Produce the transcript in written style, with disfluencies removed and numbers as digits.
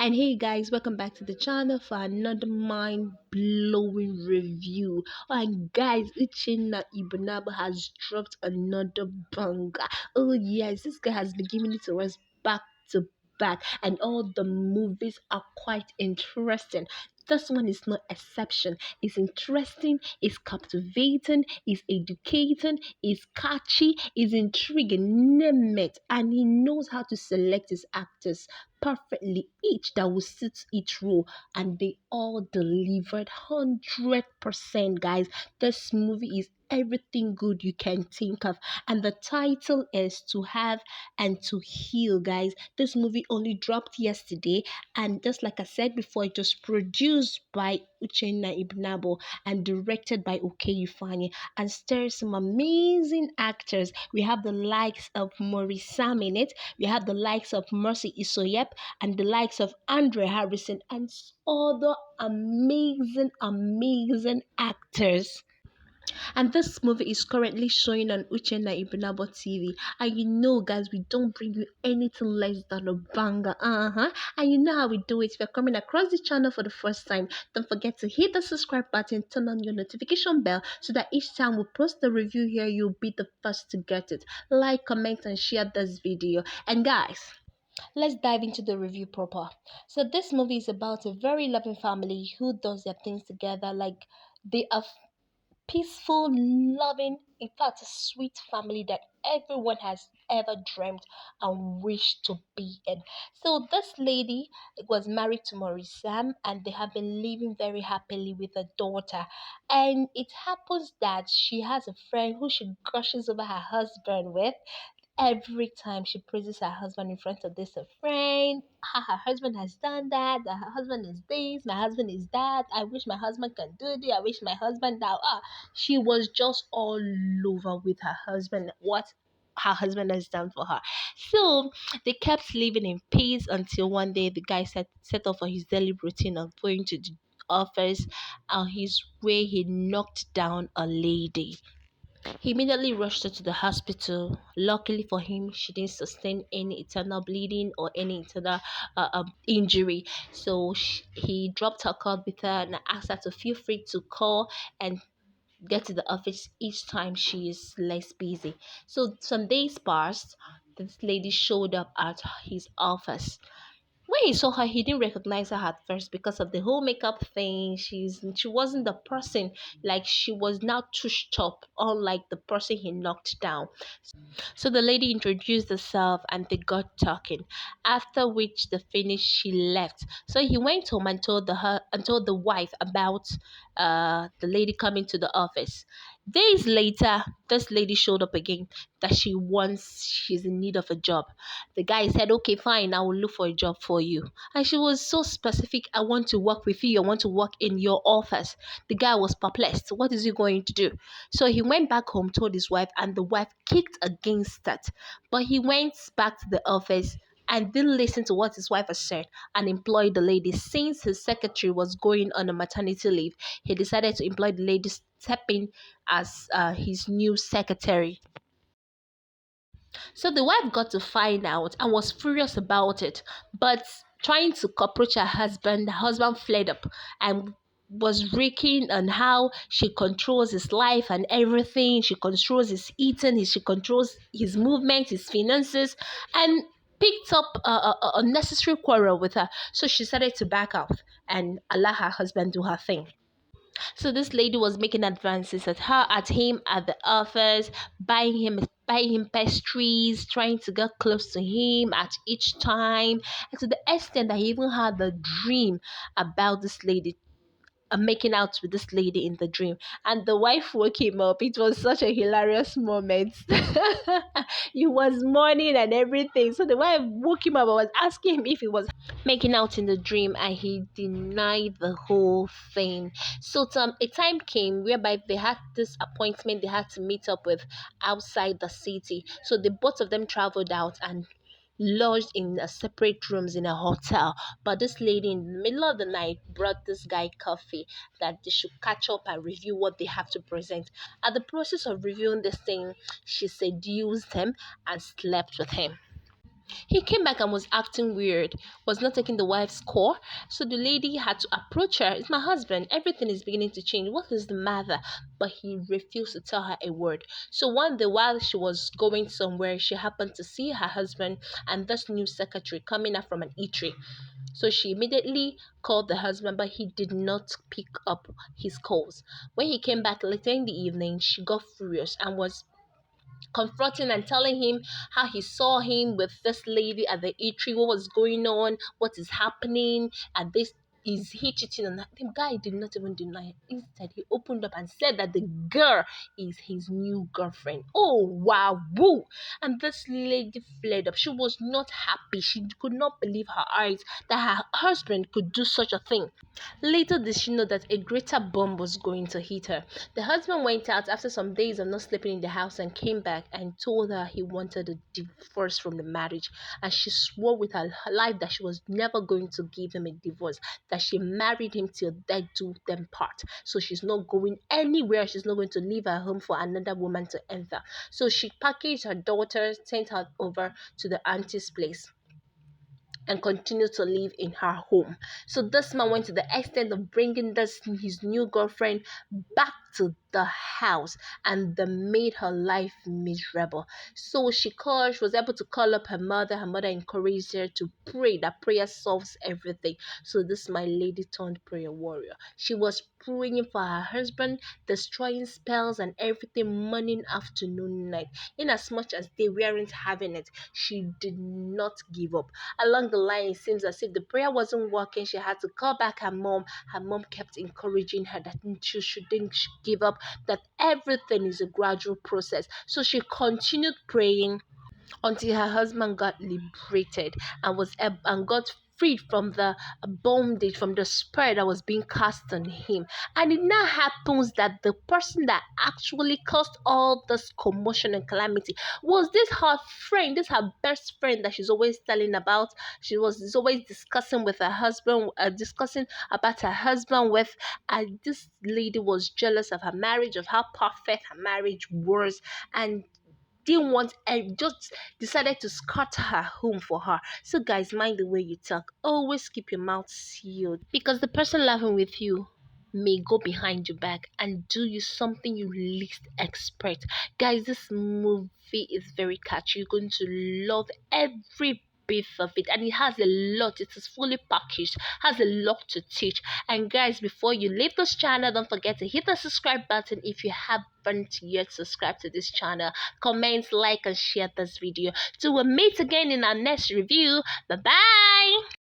And hey guys, welcome back to the channel for another mind-blowing review. And guys, Uchenna Ibunaba has dropped another banger. Oh yes, this guy has been giving it to us back to back, and all the movies are quite interesting. This one is no exception. It's interesting, it's captivating, it's educating, it's catchy, it's intriguing, name it. And he knows how to select his actors perfectly, each that will suit each role, and they all delivered 100%. Guys, this movie is everything good you can think of, and the title is To Have and To Heal. Guys, this movie only dropped yesterday, and just like I said before, it was produced by Uchenna Ibnabo and directed by Ifeanyi, and stars some amazing actors. We have the likes of Maurice in it, we have the likes of Mercy Isoyip, and the likes of Andre Harrison, and other amazing actors. And this movie is currently showing on Uchenna Ibunabo TV. And you know, guys, we don't bring you anything less than a banger. And you know how we do it. If you're coming across the channel for the first time, don't forget to hit the subscribe button, turn on your notification bell so that each time we post the review here, you'll be the first to get it. Like, comment, and share this video. And guys, let's dive into the review proper. So this movie is about a very loving family who does their things together. Like, they are peaceful, loving, in fact, a sweet family that everyone has ever dreamed and wished to be in. So this lady was married to Maurice Sam, and they have been living very happily with a daughter. And it happens that she has a friend who she gushes over her husband with. Every time she praises her husband in front of this a friend, her husband has done that, her husband is this, my husband is that, I wish my husband can do this, I wish my husband now. She was just all over with her husband, what her husband has done for her. So they kept living in peace until one day the guy set off for his daily routine of going to the office. On his way, he knocked down a lady. He immediately rushed her to the hospital. Luckily for him, she didn't sustain any internal bleeding or any internal injury. So he dropped her call with her and asked her to feel free to call and get to the office each time she is less busy. So some days passed. This lady showed up at his office. When he saw her, he didn't recognize her at first because of the whole makeup thing. She wasn't the person, like she was now touched up, unlike the person he knocked down. So the lady introduced herself and they got talking. After which the finish she left. So he went home and told the wife about the lady coming to the office. Days later, this lady showed up again that she's in need of a job. The guy said, okay, fine, I will look for a job for you. And she was so specific, I want to work with you, I want to work in your office. The guy was perplexed. What is he going to do? So he went back home, told his wife, and the wife kicked against that. But he went back to the office and didn't listen to what his wife had said and employed the lady. Since his secretary was going on a maternity leave, he decided to employ the lady, stepping as his new secretary. So the wife got to find out and was furious about it, but trying to approach her husband fled up and was raking on how she controls his life and everything. She controls his eating, she controls his movement, his finances, and picked up a unnecessary quarrel with her. So she started to back off and allow her husband do her thing. So this lady was making advances at him at the office, buying him pastries, trying to get close to him at each time, and to the extent that he even had a dream about this lady, making out with this lady in the dream. And the wife woke him up. It was such a hilarious moment. He was mourning and everything. So the wife woke him up and was asking him if he was making out in the dream, and he denied the whole thing. So a time came whereby they had this appointment they had to meet up with outside the city. So the both of them traveled out and lodged in separate rooms in a hotel. But this lady in the middle of the night brought this guy coffee that they should catch up and review what they have to present. At the process of reviewing this thing, she seduced him and slept with him. He came back and was acting weird, was not taking the wife's call. So the lady had to approach her. It's my husband. Everything is beginning to change. What is the matter? But he refused to tell her a word. So one day while she was going somewhere, she happened to see her husband and this new secretary coming up from an eatery. So she immediately called the husband, but he did not pick up his calls. When he came back later in the evening, she got furious and was confronting and telling him how he saw him with this lady at the eatery, what was going on, what is happening, and this is he cheating on her? The guy did not even deny it. Instead, he opened up and said that the girl is his new girlfriend. Oh wow, woo! And this lady flared up. She was not happy. She could not believe her eyes that her husband could do such a thing. Later did she know that a greater bomb was going to hit her. The husband went out after some days of not sleeping in the house and came back and told her he wanted a divorce from the marriage. And she swore with her life that she was never going to give him a divorce, that she married him till death do them part. So she's not going anywhere. She's not going to leave her home for another woman to enter. So she packaged her daughter, sent her over to the auntie's place, and continue to live in her home. So this man went to the extent of bringing this his new girlfriend back to the house, and that made her life miserable. So she was able to call up her mother. Her mother encouraged her to pray, that prayer solves everything. So this my lady turned prayer warrior. She was praying for her husband, destroying spells and everything, morning, afternoon, night. In as much as they weren't having it, she did not give up. Along the line, it seems as if the prayer wasn't working. She had to call back her mom. Her mom kept encouraging her that she shouldn't give up, that everything is a gradual process. So she continued praying until her husband got liberated and got freed from the bondage, from the spirit that was being cast on him. And it now happens that the person that actually caused all this commotion and calamity was this her friend, this her best friend that she's always telling about. She was always discussing with her husband, discussing about her husband with. And this lady was jealous of her marriage, of how perfect her marriage was, and didn't want and just decided to scatter her home for her. So guys, mind the way you talk. Always keep your mouth sealed, because the person laughing with you may go behind your back and do you something you least expect. Guys, this movie is very catchy. You're going to love every bit of it, and it has a lot. It is fully packaged, has a lot to teach. And guys, before you leave this channel, don't forget to hit the subscribe button if you haven't yet subscribed to this channel. Comment, like, and share this video. So we'll meet again in our next review. Bye bye.